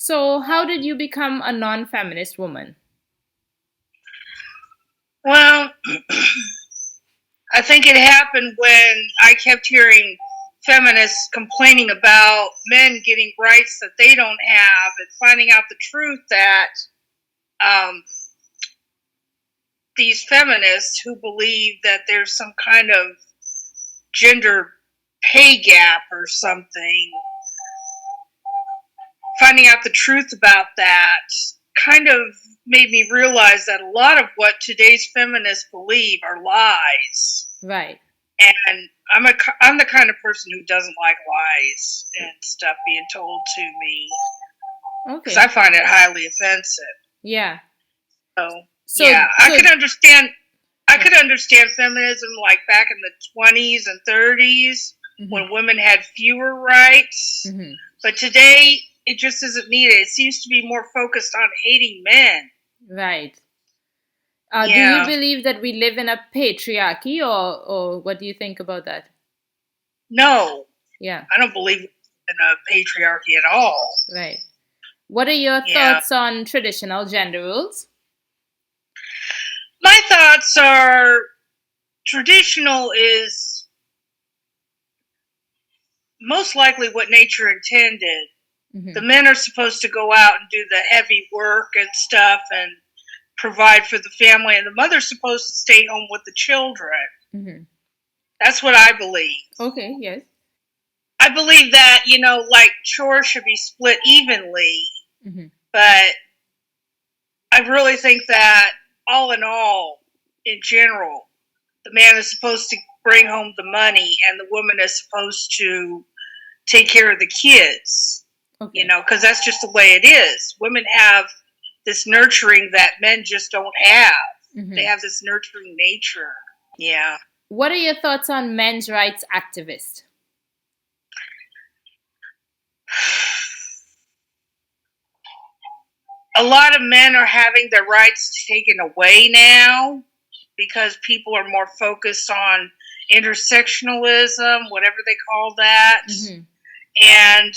So, how did you become a non-feminist woman? Well, I think it happened when I kept hearing feminists complaining about men getting rights that they don't have and finding out the truth that um, these feminists who believe that there's some kind of gender pay gap or something, finding out the truth about that kind of made me realize that a lot of what today's feminists believe are lies. Right. And I'm the kind of person who doesn't like lies and stuff being told to me because Okay. I find it highly offensive. Yeah. So So, yeah, I so could understand. I yeah. could understand feminism like back in the 20s and 30s hmm when women had fewer rights, hmm but today it just isn't needed. It seems to be more focused on hating men. Right. Do you Yeah, believe that we live in a patriarchy, or what do you think about that? no, Yeah. I don't believe in a patriarchy at all. Right. What are your Yeah. thoughts on traditional gender roles? My thoughts are traditional is most likely what nature intended. The hmm men are supposed to go out and do the heavy work and stuff and provide for the family, and the mother's supposed to stay home with the children. hmm That's what I believe. Okay. Yes. I believe that, like chores should be split evenly, hmm but I really think that all in all, in general, the man is supposed to bring home the money and the woman is supposed to take care of the kids, Okay. because that's just the way it is. Women have this nurturing that men just don't have. They hmm have this nurturing nature. Yeah. What are your thoughts on men's rights activists? A lot of men are having their rights taken away now because people are more focused on intersectionalism, whatever they call that. hmm And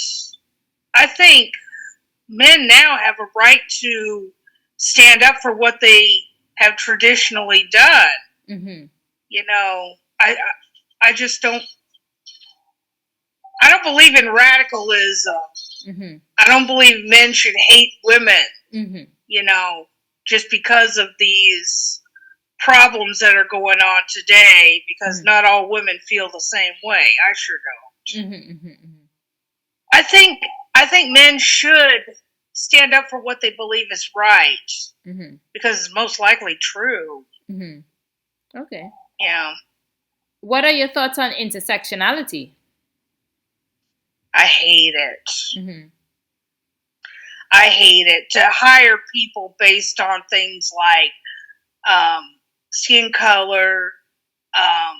I think men now have a right to stand up for what they have traditionally done. hmm You know, I just don't. I don't believe in radicalism. hmm I don't believe men should hate women. hmm You know, just because of these problems that are going on today. Because hmm not all women feel the same way. I sure don't. hmm hmm I think I think men should stand up for what they believe is right hmm because it's most likely true. hmm Okay. Yeah, What are your thoughts on intersectionality? I hate it. hmm I hate it to hire people based on things like um, skin color, um,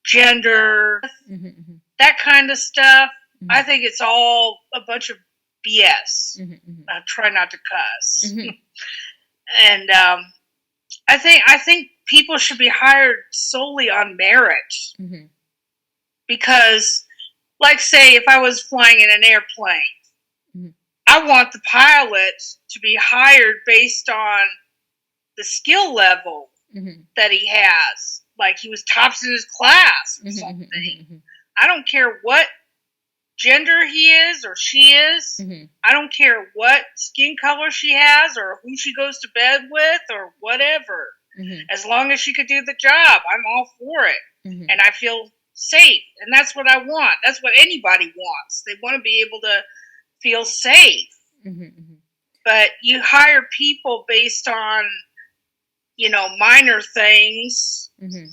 gender, hmm that kind of stuff. I hmm think it's all a bunch of BS. hmm I try not to cuss, hmm and I think people should be hired solely on merit hmm because, like, say, if I was flying in an airplane, hmm I want the pilot to be hired based on the skill level hmm that he has. Like he was tops in his class or something. I don't care what gender he is or she is. hmm I don't care what skin color she has or who she goes to bed with or whatever. hmm As long as she could do the job, I'm all for it. hmm And I feel safe. And that's what I want. That's what anybody wants. They want to be able to feel safe. hmm But you hire people based on, minor things. hmm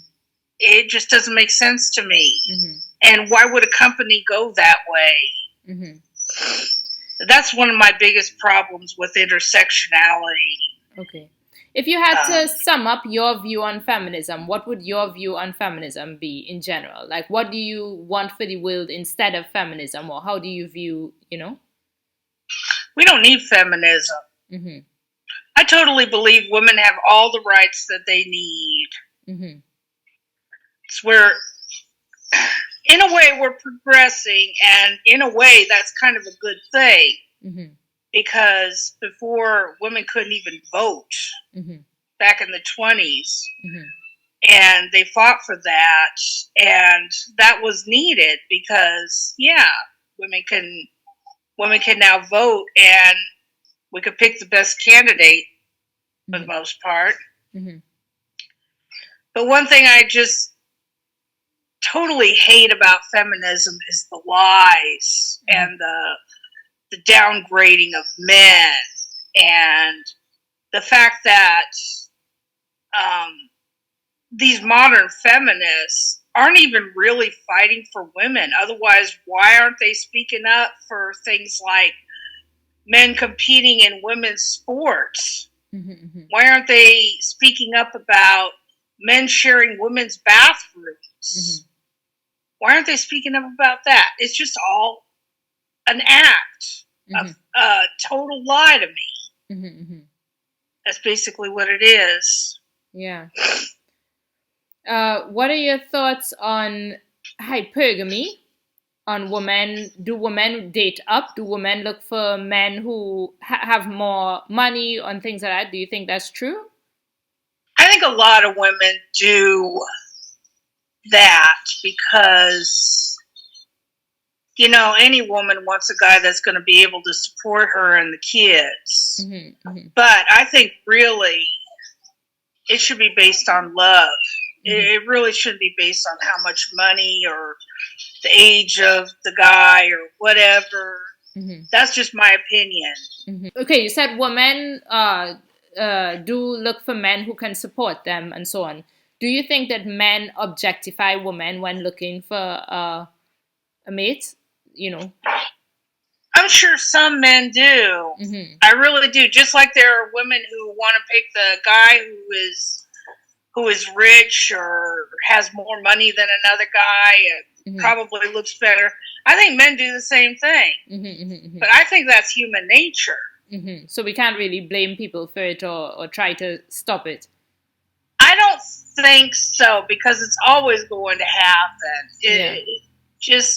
It just doesn't make sense to me. hmm And why would a company go that way? hmm That's one of my biggest problems with intersectionality. Okay. If you had Um, to sum up your view on feminism, what would your view on feminism be in general? Like, what do you want for the world instead of feminism, or how do you view? we don't need feminism. hmm I totally believe women have all the rights that they need. hmm It's where, in a way, we're progressing, and in a way, that's kind of a good thing. hmm because before women couldn't even vote back in the 20s. And they fought for that, and that was needed because, women can now vote, and we could pick the best candidate for the most part. But one thing I just totally hate about feminism is the lies and the downgrading of men, and the fact that these modern feminists aren't even really fighting for women. Otherwise, why aren't they speaking up for things like men competing in women's sports? Why aren't they speaking up about men sharing women's bathrooms? Why aren't they speaking up about that? It's just all an act of a total lie to me. That's basically what it is. Yeah. What are your thoughts on hypergamy? On women? Do women date up? Do women look for men who have more money and things like that? Do you think that's true? I think a lot of women do that because, any woman wants a guy that's going to be able to support her and the kids. But I think really it should be based on love. It really shouldn't be based on how much money or the age of the guy or whatever. That's just my opinion. Okay, you said women do look for men who can support them and so on. Do you think that men objectify women when looking for a mate? I'm sure some men do. I really do. Just like there are women who want to pick the guy who is rich or has more money than another guy and probably looks better. I think men do the same thing. But I think that's human nature. So we can't really blame people for it or try to stop it. I don't think so, because it's always going to happen.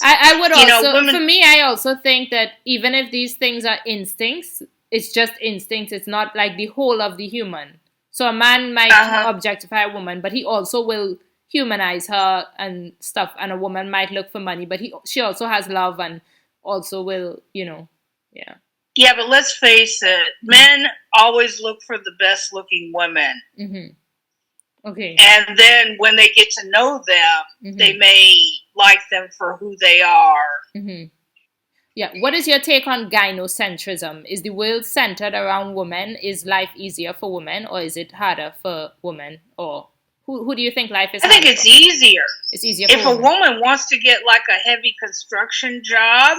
I would also, women, for me, I also think that even if these things are instincts, it's just instincts. It's not like the whole of the human. So a man might objectify a woman, but he also will humanize her and stuff. And a woman might look for money, but she also has love and also will, Yeah, but let's face it. Men always look for the best looking women. Okay. And then when they get to know them, they may like them for who they are. Yeah. What is your take on gynocentrism? Is the world centered around women? Is life easier for women, or is it harder for women? Or who do you think life is? I think it's easier. It's easier if for a woman wants to get like a heavy construction job,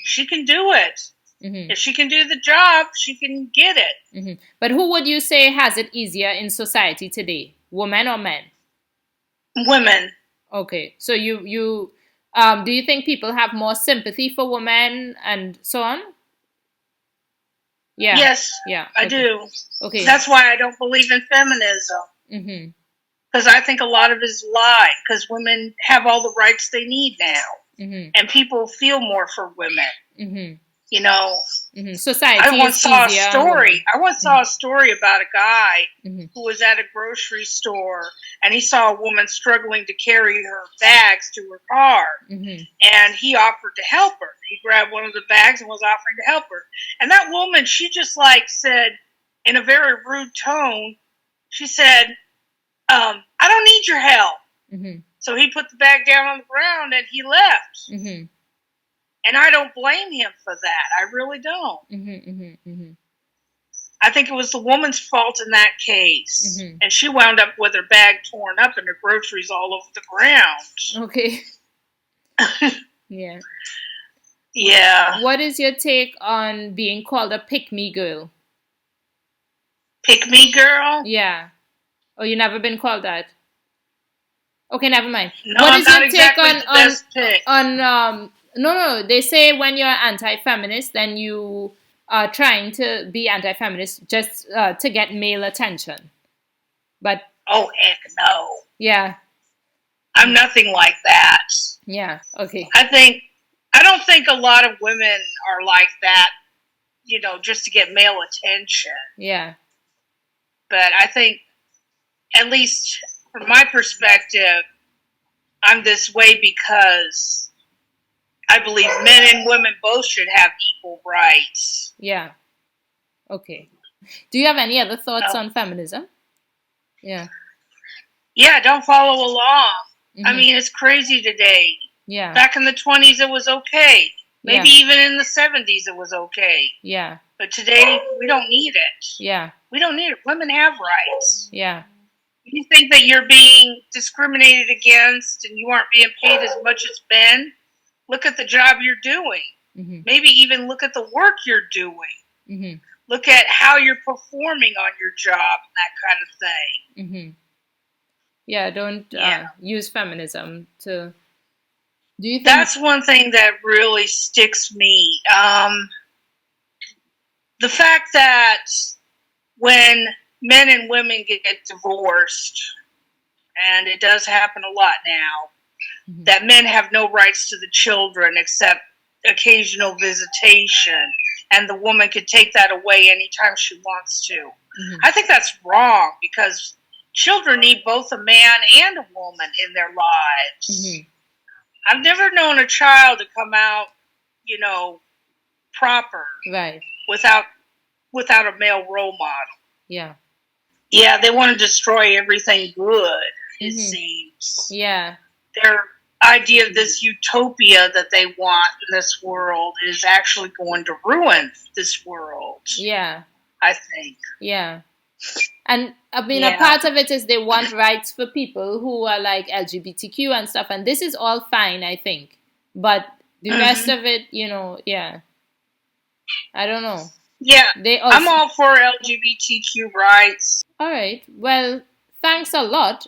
she can do it. If she can do the job, she can get it. But who would you say has it easier in society today? Women or men? Women. Okay. So you do you think people have more sympathy for women and so on? Yeah. Yes. Yeah. I do. Okay. That's why I don't believe in feminism. Because I think a lot of it is a lie. Because women have all the rights they need now, and people feel more for women. Society. I once saw a story. I once saw a story about a guy who was at a grocery store, and he saw a woman struggling to carry her bags to her car, and he offered to help her. He grabbed one of the bags and was offering to help her. And that woman, she just said in a very rude tone, she said, "I don't need your help." So he put the bag down on the ground and he left. And I don't blame him for that. I really don't. I think it was the woman's fault in that case. And she wound up with her bag torn up and her groceries all over the ground. Okay. Yeah. Yeah. What is your take on being called a pick-me girl? Pick-me girl? Yeah. Oh, you never been called that? Okay, never mind. No, what is your take on No, they say when you're anti-feminist, then you are trying to be anti-feminist just to get male attention. But oh, heck no. Yeah. I'm nothing like that. Yeah, okay. I don't think a lot of women are like that just to get male attention. Yeah. But I think, at least from my perspective, I'm this way because I believe men and women both should have equal rights. Yeah. Okay. Do you have any other thoughts on feminism? Yeah. Yeah, don't follow along. I mean, it's crazy today. Yeah. Back in the 20s, it was okay. Maybe even in the 70s, it was okay. Yeah. But today, we don't need it. Yeah. We don't need it. Women have rights. Yeah. You think that you're being discriminated against and you aren't being paid as much as men? Look at the job you're doing. Maybe even look at the work you're doing. Look at how you're performing on your job and that kind of thing. Yeah, don't use feminism to... Do you think... That's one thing that really sticks me. The fact that when men and women get divorced, and it does happen a lot now, that men have no rights to the children except occasional visitation, and the woman could take that away anytime she wants to. I think that's wrong, because children need both a man and a woman in their lives. I've never known a child to come out, proper, right, without a male role model. Yeah. Yeah, they want to destroy everything good, it seems. Yeah. Their idea of this utopia that they want in this world is actually going to ruin this world. Yeah. I think. Yeah. And I mean, a part of it is they want rights for people who are like LGBTQ and stuff, and this is all fine, I think. But the rest of it, I don't know. Yeah, I'm all for LGBTQ rights. All right. Well, thanks a lot.